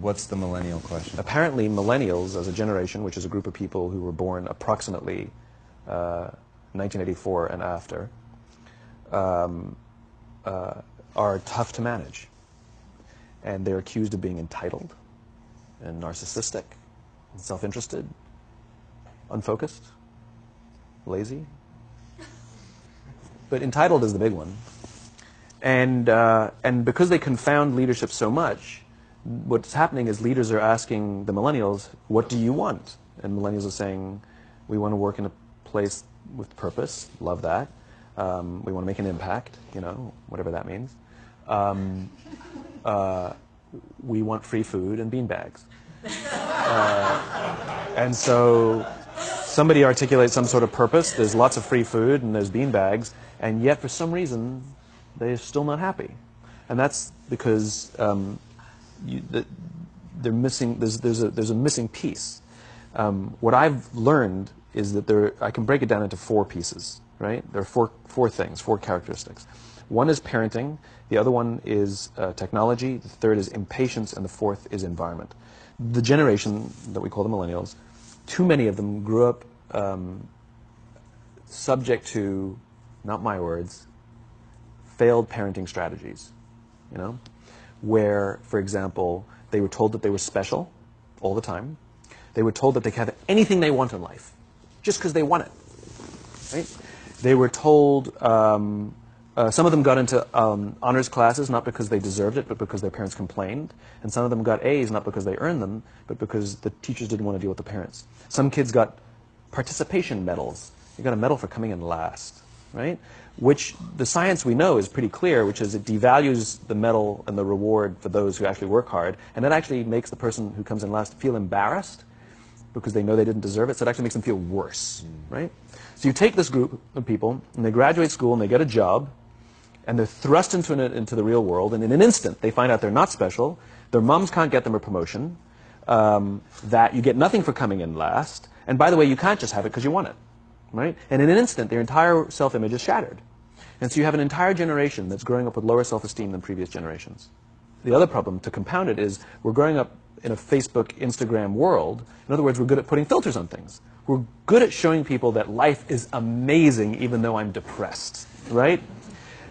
What's the millennial question? Apparently, millennials, as a generation, which is a group of people who were born approximately 1984 and after, are tough to manage. And they're accused of being entitled and narcissistic and self-interested, unfocused, lazy. But entitled is the big one. And because they confound leadership so much, what's happening is leaders are asking the millennials, what do you want? And millennials are saying, we want to work in a place with purpose, love that. We want to make an impact, you know, whatever that means. We want free food and beanbags. And so somebody articulates some sort of purpose, there's lots of free food and there's beanbags, and yet for some reason they're still not happy. And that's because they're missing, there's a missing piece. What I've learned is that I can break it down into four pieces, right? There are four things, four characteristics. One is parenting, the other one is technology, the third is impatience, and the fourth is environment. The generation that we call the millennials, too many of them grew up subject to, not my words, failed parenting strategies, you know, where, for example, they were told that they were special all the time. They were told that they could have anything they want in life, just because they want it, right? They were told, some of them got into honors classes, not because they deserved it, but because their parents complained. And some of them got A's, not because they earned them, but because the teachers didn't want to deal with the parents. Some kids got participation medals. You got a medal for coming in last, right? Which the science we know is pretty clear, which is it devalues the medal and the reward for those who actually work hard. And it actually makes the person who comes in last feel embarrassed because they know they didn't deserve it. So it actually makes them feel worse, right? So you take this group of people, and they graduate school, and they get a job, and they're thrust into the real world, and in an instant, they find out they're not special, their moms can't get them a promotion, that you get nothing for coming in last, and by the way, you can't just have it because you want it, right? And in an instant, their entire self-image is shattered. And so you have an entire generation that's growing up with lower self-esteem than previous generations. The other problem, to compound it, is we're growing up in a Facebook, Instagram world. In other words, we're good at putting filters on things. We're good at showing people that life is amazing even though I'm depressed, right?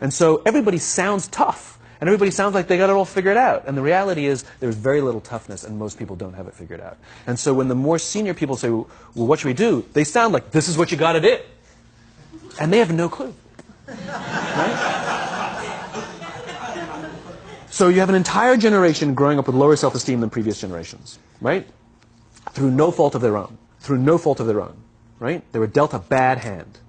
And so everybody sounds tough, and everybody sounds like they got it all figured out. And the reality is there's very little toughness, and most people don't have it figured out. And so when the more senior people say, well, what should we do? They sound like, this is what you got to do. And they have no clue. Right? So you have an entire generation growing up with lower self-esteem than previous generations, right? Through no fault of their own. Through no fault of their own, right? They were dealt a bad hand,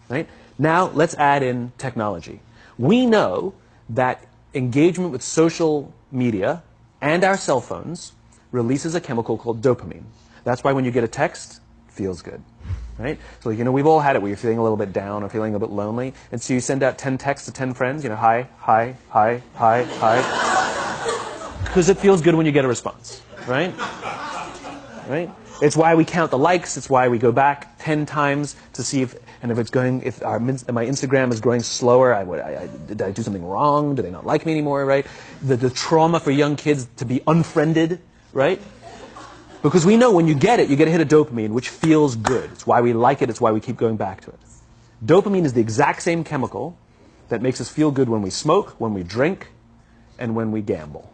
right? Now let's add in technology. We know that engagement with social media and our cell phones releases a chemical called dopamine. That's why when you get a text, it feels good. Right? So, you know, we've all had it where you're feeling a little bit down or feeling a bit lonely, and so you send out 10 texts to 10 friends, you know, hi, hi, hi, hi, hi. Because it feels good when you get a response, right? Right? It's why we count the likes, it's why we go back 10 times to see if my Instagram is growing slower, did I do something wrong? Do they not like me anymore, right? The trauma for young kids to be unfriended, right? Because we know when you get it, you get a hit of dopamine, which feels good. It's why we like it. It's why we keep going back to it. Dopamine is the exact same chemical that makes us feel good when we smoke, when we drink, and when we gamble.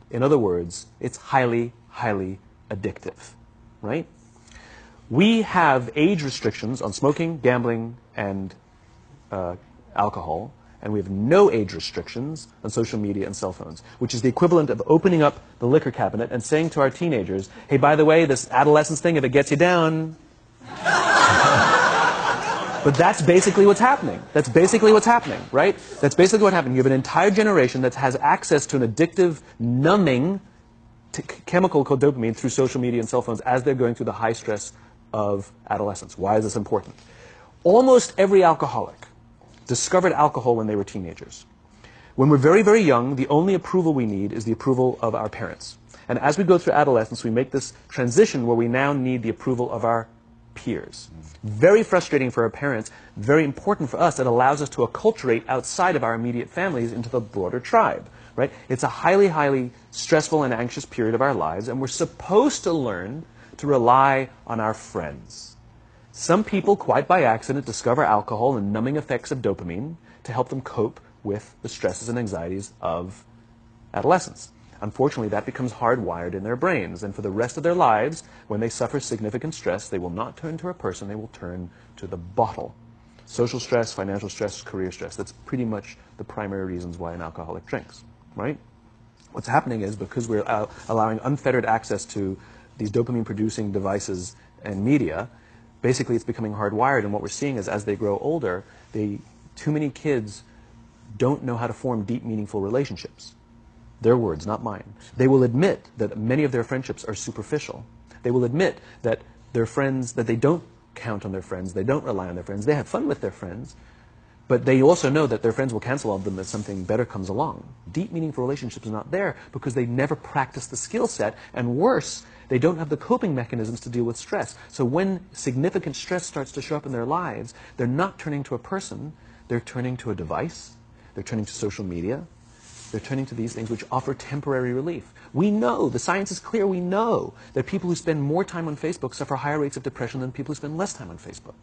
In other words, it's highly, highly addictive, right? We have age restrictions on smoking, gambling, and alcohol, and we have no age restrictions on social media and cell phones, which is the equivalent of opening up the liquor cabinet and saying to our teenagers, hey, by the way, this adolescence thing, if it gets you down. But that's basically what's happening. That's basically what's happening, right? That's basically what happened. You have an entire generation that has access to an addictive, numbing chemical called dopamine through social media and cell phones as they're going through the high stress of adolescence. Why is this important? Almost every alcoholic discovered alcohol when they were teenagers. When we're very, very young, the only approval we need is the approval of our parents. And as we go through adolescence, we make this transition where we now need the approval of our peers. Very frustrating for our parents, very important for us. It allows us to acculturate outside of our immediate families into the broader tribe. right? It's a highly, highly stressful and anxious period of our lives, and we're supposed to learn to rely on our friends. Some people, quite by accident, discover alcohol and numbing effects of dopamine to help them cope with the stresses and anxieties of adolescence. Unfortunately, that becomes hardwired in their brains, and for the rest of their lives, when they suffer significant stress, they will not turn to a person, they will turn to the bottle. Social stress, financial stress, career stress. That's pretty much the primary reasons why an alcoholic drinks, right? What's happening is because we're allowing unfettered access to these dopamine-producing devices and media, basically it's becoming hardwired, and what we're seeing is as they grow older, too many kids don't know how to form deep, meaningful relationships. Their words, not mine. They will admit that many of their friendships are superficial. They will admit that their friends, that they don't count on their friends, they don't rely on their friends, they have fun with their friends, but they also know that their friends will cancel on them if something better comes along. Deep, meaningful relationships are not there because they never practice the skill set, and worse, they don't have the coping mechanisms to deal with stress. So when significant stress starts to show up in their lives, they're not turning to a person, they're turning to a device, they're turning to social media, they're turning to these things which offer temporary relief. We know, the science is clear, we know that people who spend more time on Facebook suffer higher rates of depression than people who spend less time on Facebook.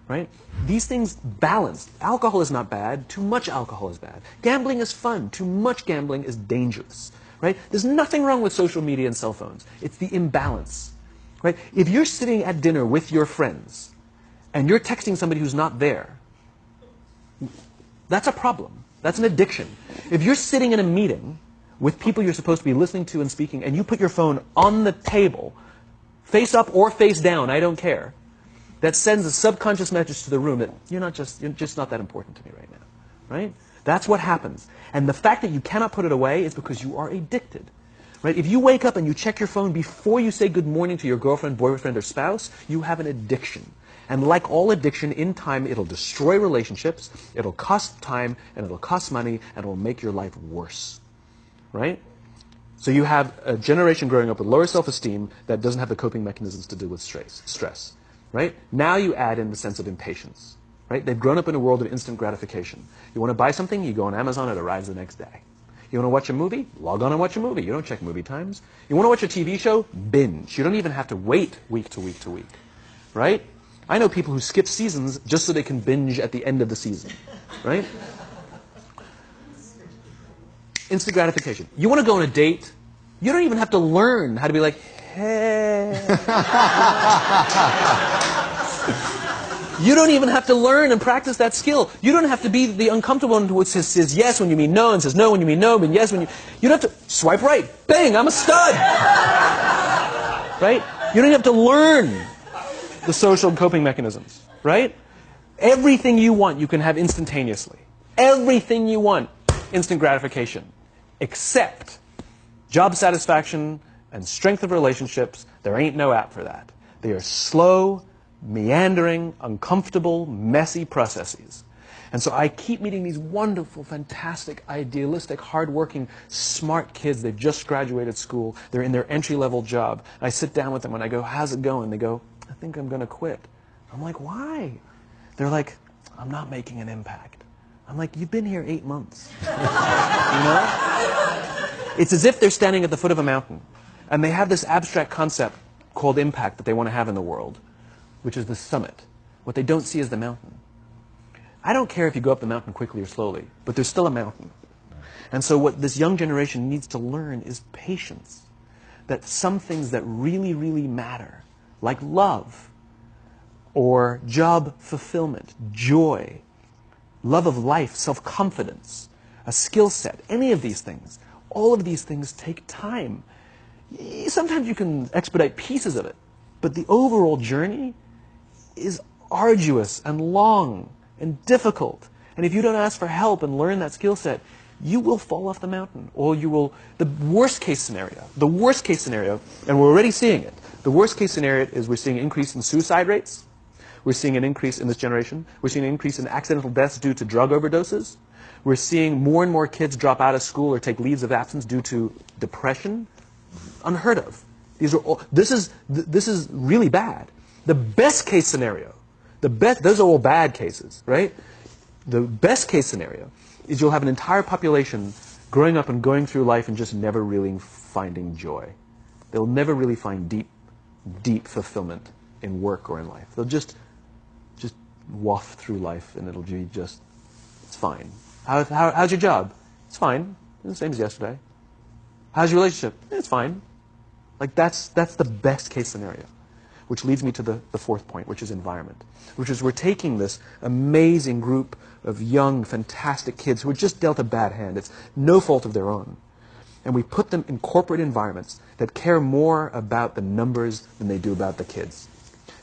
Right? These things balance. Alcohol is not bad, too much alcohol is bad. Gambling is fun, too much gambling is dangerous. Right? There's nothing wrong with social media and cell phones. It's the imbalance. Right? If you're sitting at dinner with your friends and you're texting somebody who's not there, that's a problem. That's an addiction. If you're sitting in a meeting with people you're supposed to be listening to and speaking, and you put your phone on the table, face up or face down, I don't care, that sends a subconscious message to the room that you're just not that important to me right now. Right? That's what happens. And the fact that you cannot put it away is because you are addicted. Right? If you wake up and you check your phone before you say good morning to your girlfriend, boyfriend, or spouse, you have an addiction. And like all addiction, in time, it'll destroy relationships, it'll cost time, and it'll cost money, and it'll make your life worse. Right? So you have a generation growing up with lower self-esteem that doesn't have the coping mechanisms to deal with stress. Right? Now you add in the sense of impatience. Right? They've grown up in a world of instant gratification. You want to buy something, you go on Amazon, it arrives the next day. You want to watch a movie? Log on and watch a movie. You don't check movie times. You want to watch a TV show? Binge. You don't even have to wait week to week to week. Right? I know people who skip seasons just so they can binge at the end of the season. Right? Instant gratification. You want to go on a date? You don't even have to learn how to be like, hey. You don't even have to learn and practice that skill. You don't have to be the uncomfortable one who says yes when you mean no, and says no when you mean no, but yes when you... You don't have to swipe right. Bang, I'm a stud. Right? You don't have to learn the social coping mechanisms. Right? Everything you want, you can have instantaneously. Everything you want, instant gratification. Except job satisfaction and strength of relationships, there ain't no app for that. They are slow, meandering, uncomfortable, messy processes. And so I keep meeting these wonderful, fantastic, idealistic, hardworking, smart kids. They've just graduated school. They're in their entry-level job. I sit down with them and I go, how's it going? They go, I think I'm going to quit. I'm like, why? They're like, I'm not making an impact. I'm like, you've been here 8 months. You know? It's as if they're standing at the foot of a mountain and they have this abstract concept called impact that they want to have in the world, which is the summit. What they don't see is the mountain. I don't care if you go up the mountain quickly or slowly, but there's still a mountain. And so what this young generation needs to learn is patience. That some things that really, really matter, like love, or job fulfillment, joy, love of life, self-confidence, a skill set, any of these things, all of these things take time. Sometimes you can expedite pieces of it, but the overall journey is arduous and long and difficult. And if you don't ask for help and learn that skill set, you will fall off the mountain. Or you will, the worst case scenario, and we're already seeing it, the worst case scenario is we're seeing an increase in suicide rates. We're seeing an increase in this generation. We're seeing an increase in accidental deaths due to drug overdoses. We're seeing more and more kids drop out of school or take leaves of absence due to depression. Unheard of. These are all, this is really bad. The best case scenario, those are all bad cases, right? The best case scenario is you'll have an entire population growing up and going through life and just never really finding joy. They'll never really find deep fulfillment in work or in life. They'll just waft through life, and it'll be just, it's fine. How's your job? It's fine. It's the same as yesterday. How's your relationship? It's fine. Like that's the best case scenario. Which leads me to the fourth point, which is environment. Which is we're taking this amazing group of young, fantastic kids who are just dealt a bad hand. It's no fault of their own. And we put them in corporate environments that care more about the numbers than they do about the kids.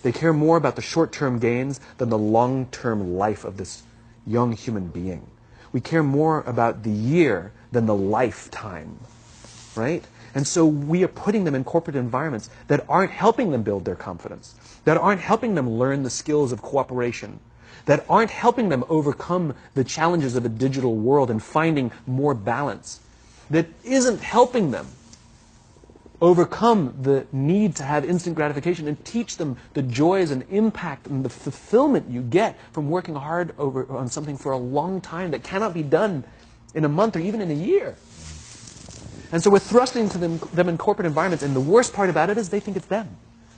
They care more about the short-term gains than the long-term life of this young human being. We care more about the year than the lifetime, right? And so we are putting them in corporate environments that aren't helping them build their confidence, that aren't helping them learn the skills of cooperation, that aren't helping them overcome the challenges of a digital world and finding more balance, that isn't helping them overcome the need to have instant gratification and teach them the joys and impact and the fulfillment you get from working hard on something for a long time that cannot be done in a month or even in a year. And so we're thrusting to them in corporate environments, and the worst part about it is they think it's them.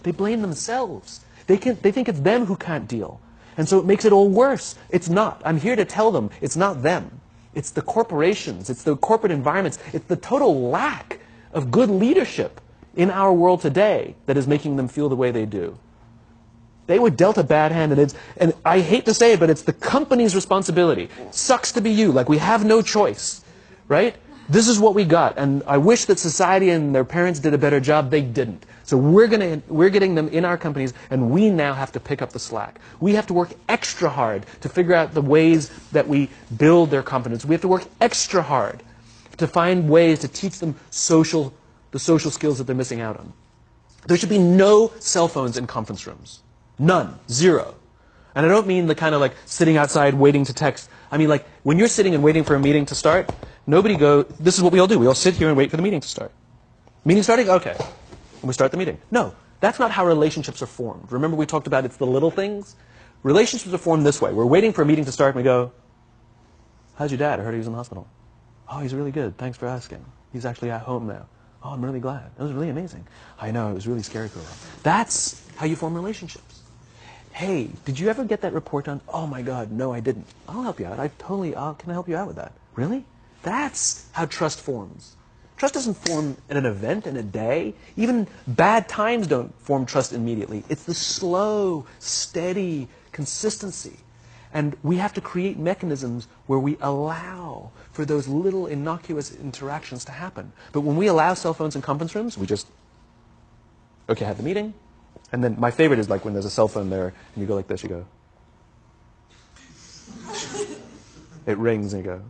They blame themselves. They think it's them who can't deal. And so it makes it all worse. It's not. I'm here to tell them it's not them. It's the corporations. It's the corporate environments. It's the total lack of good leadership in our world today that is making them feel the way they do. They were dealt a bad hand, and I hate to say it, but it's the company's responsibility. Sucks to be you, like we have no choice, right? This is what we got, and I wish that society and their parents did a better job. They didn't. So we're getting them in our companies, and we now have to pick up the slack. We have to work extra hard to figure out the ways that we build their confidence. We have to work extra hard to find ways to teach them the social skills that they're missing out on. There should be no cell phones in conference rooms. None. Zero. And I don't mean the kind of like sitting outside waiting to text. I mean like when you're sitting and waiting for a meeting to start, this is what we all do. We all sit here and wait for the meeting to start. Meeting starting? Okay. And we start the meeting. No, that's not how relationships are formed. Remember we talked about it's the little things? Relationships are formed this way. We're waiting for a meeting to start and we go, how's your dad? I heard he was in the hospital. Oh, he's really good. Thanks for asking. He's actually at home now. Oh, I'm really glad. That was really amazing. I know, it was really scary for a while. That's how you form relationships. Hey, did you ever get that report done? Oh my God, no, I didn't. I'll help you out. Can I help you out with that? Really? That's how trust forms. Trust doesn't form in an event, in a day. Even bad times don't form trust immediately. It's the slow, steady consistency. And we have to create mechanisms where we allow for those little innocuous interactions to happen. But when we allow cell phones in conference rooms, we just, okay, have the meeting. And then my favorite is like when there's a cell phone there and you go like this, you go. It rings and you go.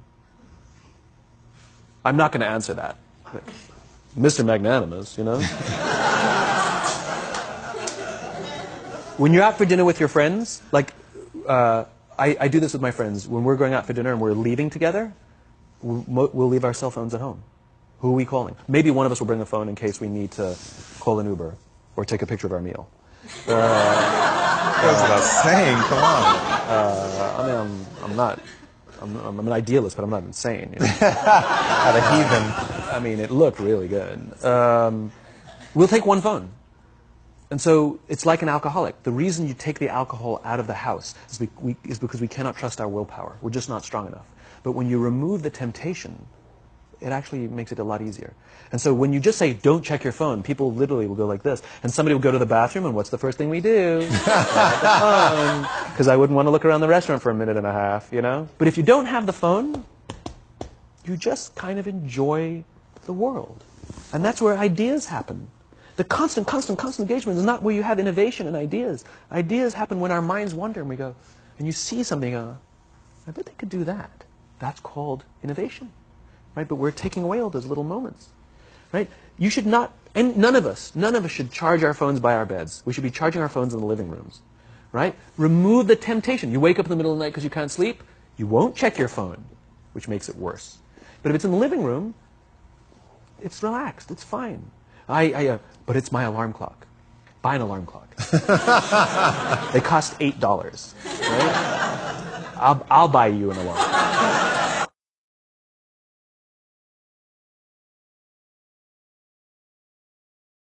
I'm not going to answer that. Mr. Magnanimous, you know. When you're out for dinner with your friends, like, I do this with my friends. When we're going out for dinner and we're leaving together, we'll leave our cell phones at home. Who are we calling? Maybe one of us will bring a phone in case we need to call an Uber or take a picture of our meal. That's what I was saying. Come on. I mean, I'm an idealist, but I'm not insane. You know? At a heathen. I mean, it looked really good. We'll take one phone. And so it's like an alcoholic. The reason you take the alcohol out of the house is because we cannot trust our willpower. We're just not strong enough. But when you remove the temptation, it actually makes it a lot easier. And so when you just say, don't check your phone, people literally will go like this. And somebody will go to the bathroom, and what's the first thing we do? Because I wouldn't want to look around the restaurant for a minute and a half, you know? But if you don't have the phone, you just kind of enjoy the world. And that's where ideas happen. The constant engagement is not where you have innovation and ideas. Ideas happen when our minds wander and we go, and you see something, I bet they could do that. That's called innovation, right? But we're taking away all those little moments, right? You should not, and none of us should charge our phones by our beds. We should be charging our phones in the living rooms, right? Remove the temptation. You wake up in the middle of the night because you can't sleep, you won't check your phone, which makes it worse. But if it's in the living room, it's relaxed, it's fine. But it's my alarm clock. Buy an alarm clock. They cost $8, right? I'll buy you an alarm.